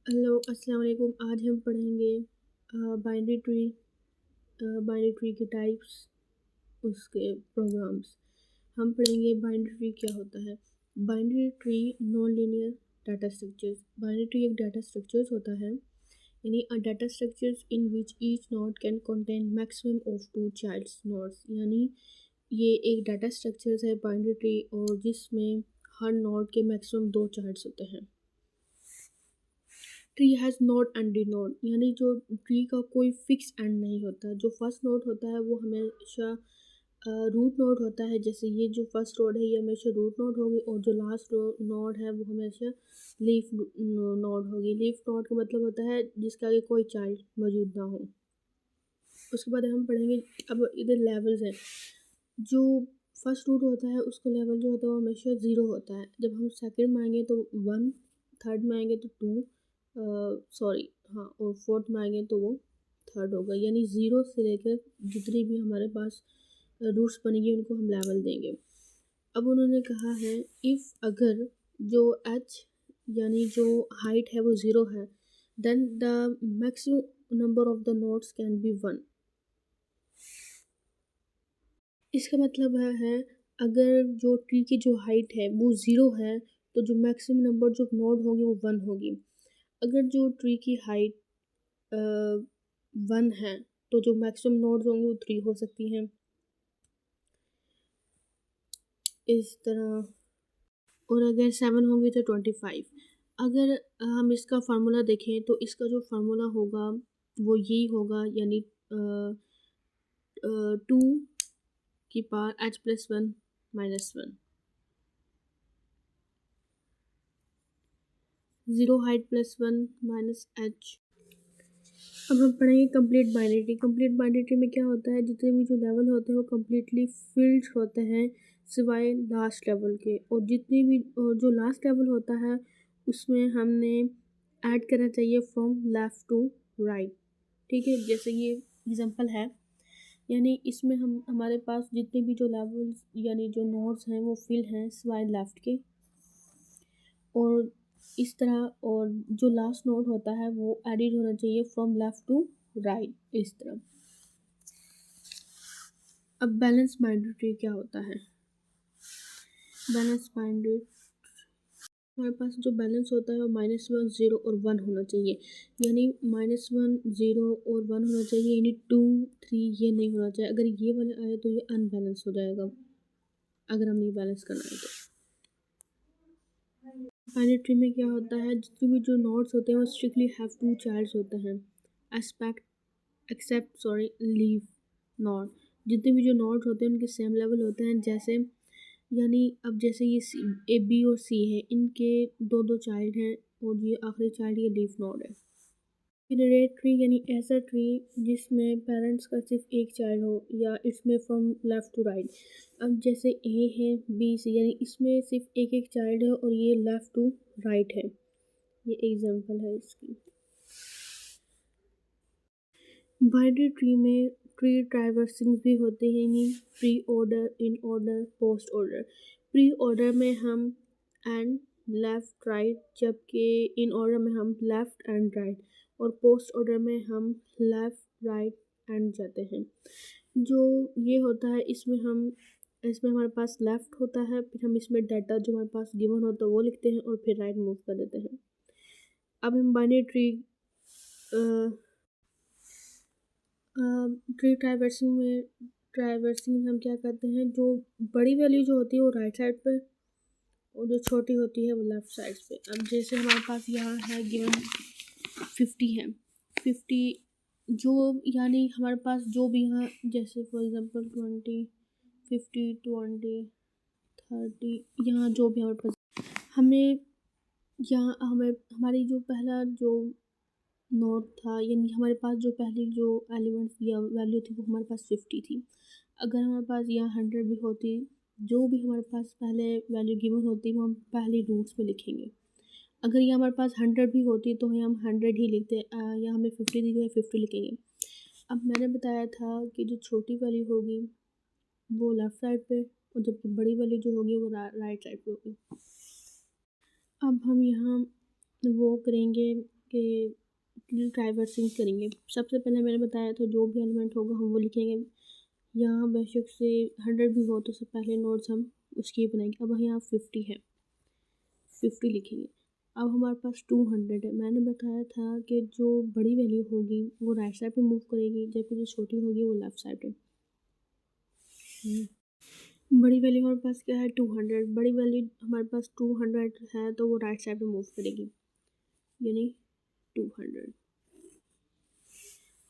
Hello अस्सलाम वालेकुम। आज हम पढ़ेंगे बाइनरी ट्री के टाइप्स, उसके प्रोग्राम्स। हम पढ़ेंगे बाइनरी ट्री क्या होता है। Binary tree non linear data structures. Binary tree एक डाटा स्ट्रक्चर्स होता है, यानी a data structures in which each node can contain maximum of 2 childs nodes. यानी ये एक डाटा स्ट्रक्चर्स है बाइनरी ट्री, और जिसमें हर नोड के मैक्सिमम 2 चाइल्ड्स होते हैं। Tree has node and D node, यानी जो ट्री का कोई फिक्स एंड नहीं होता। जो फर्स्ट नोड होता है वो हमेशा रूट नोड होता है। जैसे ये जो फर्स्ट नोड है ये हमेशा रूट नोड होगी, और जो लास्ट नोड है वो हमेशा लीफ नोड होगी। लीफ नोड का मतलब होता है जिसके आगे कोई चाइल्ड मौजूद ना हो। उसके बाद हम पढ़ेंगे, अब इधर लेवल्स हैं। जो फर्स्ट रूट होता है उसका लेवल जो होता है वो हमेशा 0 होता है। जब हम सेकंड में आएंगे तो 1, थर्ड में आएंगे तो 2, और फोर्थ में आएंगे तो वो थर्ड होगा। यानी 0 से लेकर जितनी भी हमारे पास रूट्स बनेंगे उनको हम लेवल देंगे। अब उन्होंने कहा है इफ़ अगर जो h यानी जो हाइट है वो 0 है, then the maximum number of the nodes can be 1। इसका मतलब है अगर जो ट्री की जो हाइट है वो 0 है तो जो मैक्सिमम नंबर जो नोड होगी वो 1 होगी। अगर जो ट्री की हाइट 1 है तो जो मैक्सिमम नोड्स होंगे वो 3 हो सकती हैं, इस तरह। और अगर 7 होंगे तो 25। अगर हम इसका फार्मूला देखें तो इसका जो फार्मूला होगा वो यही होगा, यानी 2 की पावर h+1 -1। 0 height +1 -h। अब हम पढ़ेंगे कंप्लीट बाइनरी। कंप्लीट बाइनरी में क्या होता है, जितने भी जो लेवल होते हैं वो कम्प्लीटली फिल्ड होते हैं सिवाय लास्ट लेवल के। और जितनी भी जो लास्ट लेवल होता है उसमें हमने ऐड करना चाहिए फ्रॉम लेफ़्ट टू राइट। ठीक है, जैसे ये एग्जांपल है, यानी इसमें हमारे पास जितने भी जो लेवल्स यानी जो नोड्स हैं वो फिल हैं सिवाय लेफ़्ट के, और इस तरह। और जो लास्ट नोड होता है वो एडिड होना चाहिए फ्रॉम लेफ़्ट टू राइट, इस तरह। अब बैलेंस बाइनरी ट्री क्या होता है। बैलेंस बाइनरी, हमारे पास जो बैलेंस होता है वो -1, 0 और 1 होना चाहिए। यानी -1, 0 और 1 होना चाहिए, यानी 2, 3 ये नहीं होना चाहिए। अगर ये वाला आए तो ये अनबैलेंस हो जाएगा, अगर हम ये बैलेंस करना है तो। बाइनरी ट्री में क्या होता है, जितने भी जो नोड्स होते हैं वो स्ट्रिक्टली हैव 2 चाइल्ड्स होते हैं, एक्सेप्ट लीफ नोड। जितने भी जो नोड्स होते हैं उनके सेम लेवल होते हैं। जैसे यानी अब जैसे ये ए बी और सी है, इनके 2 चाइल्ड हैं, और ये आखिरी चाइल्ड ये लीफ नोड है। जनरेट ट्री यानी ऐसा ट्री जिसमें पेरेंट्स का सिर्फ एक चाइल्ड हो, या इसमें फ्रॉम लेफ़्ट टू राइट। अब जैसे ए है, बी सी, यानी इसमें सिर्फ एक एक चाइल्ड है और ये लेफ़्ट टू राइट है। ये एग्जांपल है इसकी। बाइनरी ट्री में ट्री ट्राइवर्सिंग भी होते हैं, यानी pre order, in order, post order. Pre order में हम एंड लेफ़्ट राइट, जबकि इन ऑर्डर में हम लेफ़्ट एंड राइट, और पोस्ट ऑर्डर में हम लेफ़्ट राइट एंड जाते हैं। जो ये होता है इसमें हमारे पास लेफ़्ट होता है, फिर हम इसमें डाटा जो हमारे पास गिवन होता है वो लिखते हैं, और फिर राइट मूव कर देते हैं। अब हम बाइनरी ट्री ट्री ट्राइवर्सिंग में हम क्या करते हैं, जो बड़ी वैल्यू जो होती है वो राइट साइड पे, और जो छोटी होती है वो लेफ़्ट साइड पे। अब जैसे हमारे पास यहाँ है गिवन 50 है, 50 जो यानी हमारे पास जो भी यहाँ, जैसे फॉर एग्जांपल 20, 50, 20, 30, यहाँ जो भी हमारे पास, हमें यहाँ हमारी जो पहला जो नोट था, यानी हमारे पास जो पहली जो एलिमेंट्स या वैल्यू थी वो हमारे पास 50 थी। अगर हमारे पास यहाँ 100 भी होती, जो भी हमारे पास पहले वैल्यू गिवन होती वो हम पहले रूट्स में लिखेंगे। अगर ये हमारे पास 100 भी होती तो हम 100 ही लिखते, या हमें 50 दी गई 50 लिखेंगे। अब मैंने बताया था कि जो छोटी वैल्यू होगी वो लेफ़्ट साइड पे, और जबकि बड़ी वैल्यू जो होगी वो राइट साइड पे होगी। अब हम यहाँ वो करेंगे, कि ट्राइवर्सिंग करेंगे। सबसे पहले मैंने बताया था जो भी एलिमेंट होगा हम वो लिखेंगे। यहाँ बेशक से 100 भी हो तो उससे पहले नोट्स हम उसकी बनाएंगे। अब यहाँ 50 है, 50 लिखेंगे। अब हमारे पास 200 है। मैंने बताया था कि जो बड़ी वैल्यू होगी वो राइट साइड पे मूव करेगी, जबकि जो छोटी होगी वो लेफ़्ट साइड पे। बड़ी वैल्यू हमारे पास क्या है 200, बड़ी वैल्यू हमारे पास 200 है तो वो राइट साइड पे मूव करेगी, यानी 200।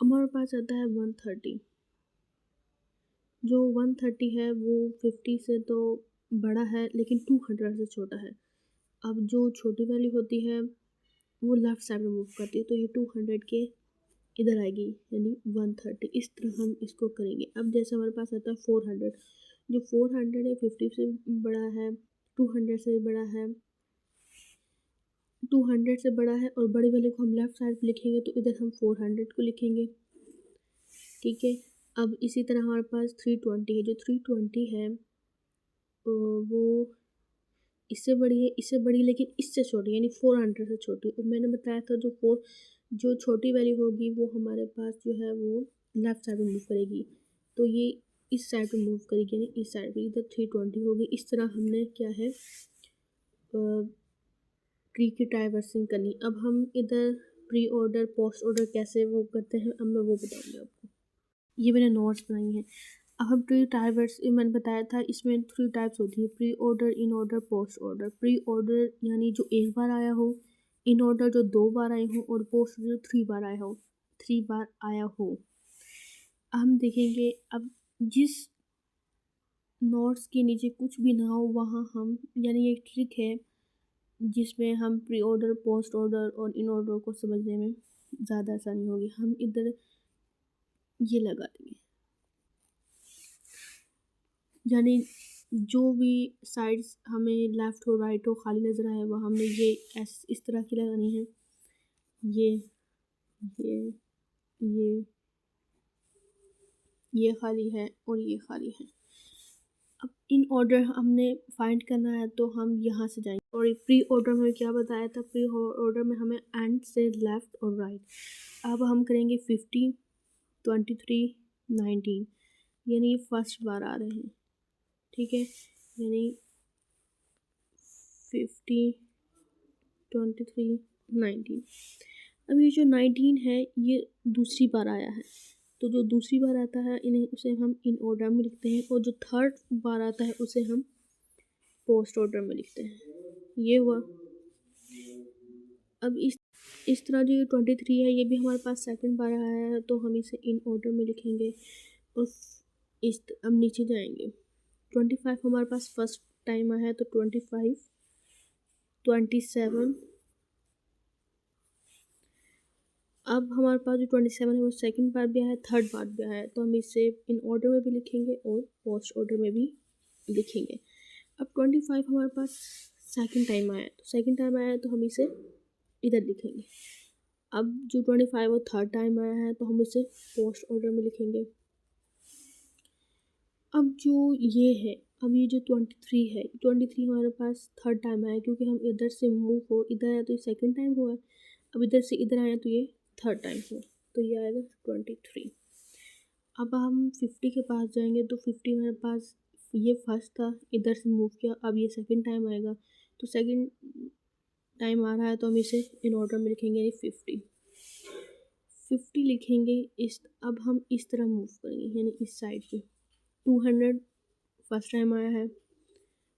हमारे पास आता है 130। जो 130 है वो 50 से तो बड़ा है लेकिन 200 से छोटा है। अब जो छोटी वैल्यू होती है वो लेफ़्ट साइड में मूव करती है, तो ये 200 के इधर आएगी, यानी 130। इस तरह हम इसको करेंगे। अब जैसे हमारे पास आता है 400, जो 400 है 50 से बड़ा है, 200 से बड़ा है, 200 से बड़ा है, और बड़ी वैल्यू को हम लेफ़्ट साइड पे लिखेंगे तो इधर हम 400 को लिखेंगे। ठीक है। अब इसी तरह हमारे पास 320 है। जो 320 है वो इससे बड़ी है, इससे बड़ी, लेकिन इससे छोटी, यानी 400 से छोटी। और मैंने बताया था जो छोटी वैल्यू होगी वो हमारे पास जो है वो लेफ़्ट साइड में मूव करेगी, तो ये इस साइड पे मूव करेगी, यानी इस साइड पे। इधर 320 होगी। इस तरह हमने क्या है ट्री की ट्राइवर्सिंग करनी। अब हम इधर प्री ऑर्डर पोस्ट ऑर्डर कैसे वो करते हैं अब मैं वो बताऊँगी आपको। ये मैंने नोट्स बनाई हैं। अब हम ट्री ट्राइवर्स, मैंने बताया था इसमें 3 टाइप्स होती है, pre order, in order, post order. Pre order यानी जो एक बार आया हो, इन ऑर्डर जो 2 बार आए हो, और पोस्ट ऑर्डर 3 बार आया हो, 3 बार आया हो। हम देखेंगे अब जिस नोट्स के नीचे कुछ भी ना हो वहाँ हम, यानी एक ट्रिक है जिसमें हम प्री ऑर्डर, पोस्ट ऑर्डर और इन ऑर्डर को समझने में ज़्यादा आसानी होगी। हम इधर ये लगा देंगे, यानी जो भी साइड्स हमें लेफ़्ट हो राइट हो खाली नज़र आए वह हमने ये इस तरह की लगानी है। ये ये ये ये खाली है और ये खाली है। अब इन ऑर्डर हमने फाइंड करना है तो हम यहाँ से जाएंगे। और प्री ऑर्डर में क्या बताया था, प्री ऑर्डर में हमें एंड से लेफ़्ट और राइट। अब हम करेंगे 50, 23, 19, यानी फर्स्ट बार आ रहे हैं। ठीक है, यानी 50, 23, 19। अब ये जो 19 है ये दूसरी बार आया है, तो जो दूसरी बार आता है इन्हें उसे हम इन ऑर्डर में लिखते हैं, और जो थर्ड बार आता है उसे हम पोस्ट ऑर्डर में लिखते हैं। ये हुआ। अब इस तरह जो ये 23 है ये भी हमारे पास सेकंड बार आया है, तो हम इसे इन ऑर्डर में लिखेंगे। और अब नीचे जाएंगे। 25 हमारे पास फर्स्ट टाइम आया है, तो 25, 27। अब हमारे पास जो 27 है वो सेकंड बार भी आया है, थर्ड बार भी आया है, तो हम इसे इन ऑर्डर में भी लिखेंगे और पोस्ट ऑर्डर में भी लिखेंगे। अब 25 हमारे पास सेकंड टाइम आया है, तो सेकंड टाइम आया है तो हम इसे इधर लिखेंगे। अब जो 25 वो थर्ड टाइम आया है तो हम इसे पोस्ट ऑर्डर में लिखेंगे। अब जो ये है, अब ये जो 23 है, 23 हमारे पास थर्ड टाइम आया, क्योंकि हम इधर से मूव हो, इधर आया तो ये सेकंड टाइम हुआ। अब इधर से इधर आया तो ये थर्ड टाइम हुआ, तो ये आएगा 23। अब हम 50 के पास जाएंगे, तो 50 हमारे पास ये फर्स्ट था, इधर से मूव किया, अब ये सेकंड टाइम आएगा, तो सेकंड टाइम आ रहा है तो हम इसे इन ऑर्डर में लिखेंगे, यानी 50 लिखेंगे। अब हम इस तरह मूव करेंगे, यानी इस साइड पे। 200 फर्स्ट टाइम आया है,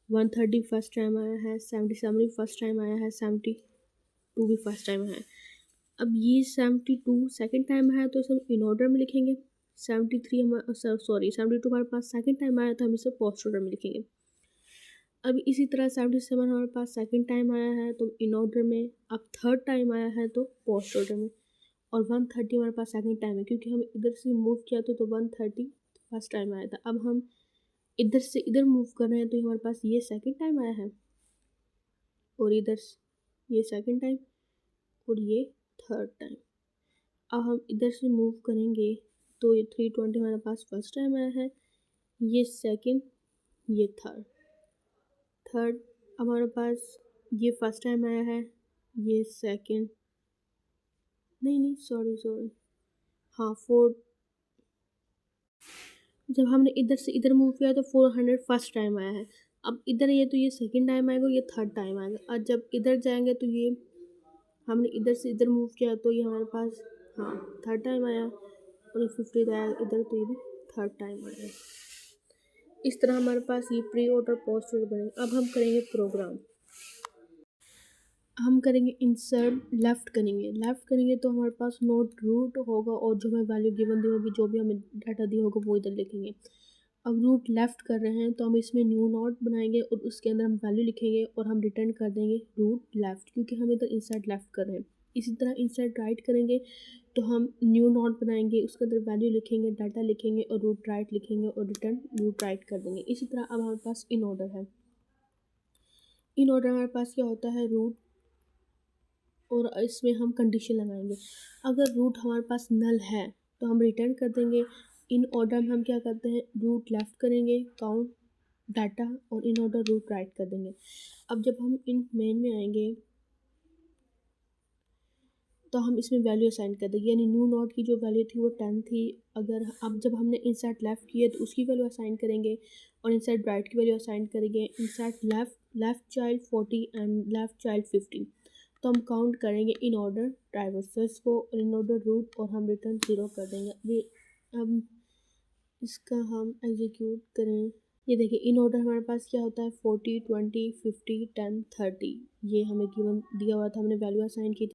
130 फर्स्ट टाइम आया है, 77 भी फर्स्ट टाइम आया है, 72 भी फर्स्ट टाइम आया है। अब ये 72 सेकंड टाइम आया तो इसे हम इन ऑर्डर में लिखेंगे। 73 72 हमारे पास सेकंड टाइम आया तो हम इसे पोस्ट ऑर्डर में लिखेंगे। अब इसी तरह 77 हमारे पास सेकंड टाइम आया है तो इन ऑर्डर में, अब थर्ड टाइम आया है तो पोस्ट ऑर्डर में, और 130 हमारे पास सेकंड टाइम है, क्योंकि हम इधर से मूव किया तो 130 फर्स्ट टाइम आया था। अब हम इधर से इधर मूव कर रहे हैं तो हमारे पास ये सेकंड टाइम आया है, और इधर ये सेकंड टाइम, और ये थर्ड टाइम। अब हम इधर से मूव करेंगे तो ये 320 हमारे पास फर्स्ट टाइम आया है, ये सेकंड, ये थर्ड हमारे पास ये फर्स्ट टाइम आया है, ये सेकंड, नहीं सॉरी हाँ 4। जब हमने इधर से इधर मूव किया तो 400 फर्स्ट टाइम आया है। अब इधर ये तो ये सेकंड टाइम आएगा और ये थर्ड टाइम आएगा। और जब इधर जाएंगे तो ये हमने इधर से इधर मूव किया तो ये हमारे पास हाँ थर्ड टाइम आया और ये 50 आया इधर तो ये भी थर्ड टाइम आया। इस तरह हमारे पास ये प्री ऑर्डर पोस्ट ऑर्डर बनेगा। अब हम करेंगे प्रोग्राम। हम करेंगे इंसर्ट लेफ़्ट करेंगे तो हमारे पास नोट रूट होगा और जो हमें वैल्यू गिवन दी होगी जो भी हमें डाटा दी होगा वो इधर लिखेंगे। अब रूट लेफ़्ट कर रहे हैं तो हम इसमें न्यू नोट बनाएंगे और उसके अंदर हम वैल्यू लिखेंगे और हम रिटर्न कर देंगे रूट लेफ़्ट क्योंकि हम इधर इंसर्ट लेफ़्ट कर रहे हैं। इसी तरह इंसर्ट राइट करेंगे तो हम न्यू नोट बनाएंगे उसके अंदर वैल्यू लिखेंगे डाटा लिखेंगे और रूट राइट लिखेंगे और रिटर्न रूट राइट कर देंगे। इसी तरह अब हमारे पास इन ऑर्डर है। इन ऑर्डर हमारे पास क्या होता है रूट और इसमें हम कंडीशन लगाएंगे। अगर रूट हमारे पास नल है तो हम रिटर्न कर देंगे। इन ऑर्डर में हम क्या करते हैं रूट लेफ़्ट करेंगे काउंट डाटा और इन ऑर्डर रूट राइट कर देंगे। अब जब हम इन मेन में आएंगे तो हम इसमें वैल्यू असाइन कर देंगे यानी न्यू नोट की जो वैल्यू थी वो 10 थी। अगर अब जब हमने इंसर्ट लेफ़्ट किए तो उसकी वैल्यू असाइन करेंगे और इंसर्ट राइट की वैल्यू असाइन करेंगे। Insert left child 40 and left child 50 तो हम काउंट करेंगे इन ऑर्डर ट्राइवर्सल्स को और इन ऑर्डर रूट और हम रिटर्न 0 कर देंगे। अभी अब इसका हम एग्जीक्यूट करें। ये देखिए इन ऑर्डर हमारे पास क्या होता है 40 20 50 10 30 ये हमें गिवन दिया हुआ था हमने वैल्यू असाइन की थी।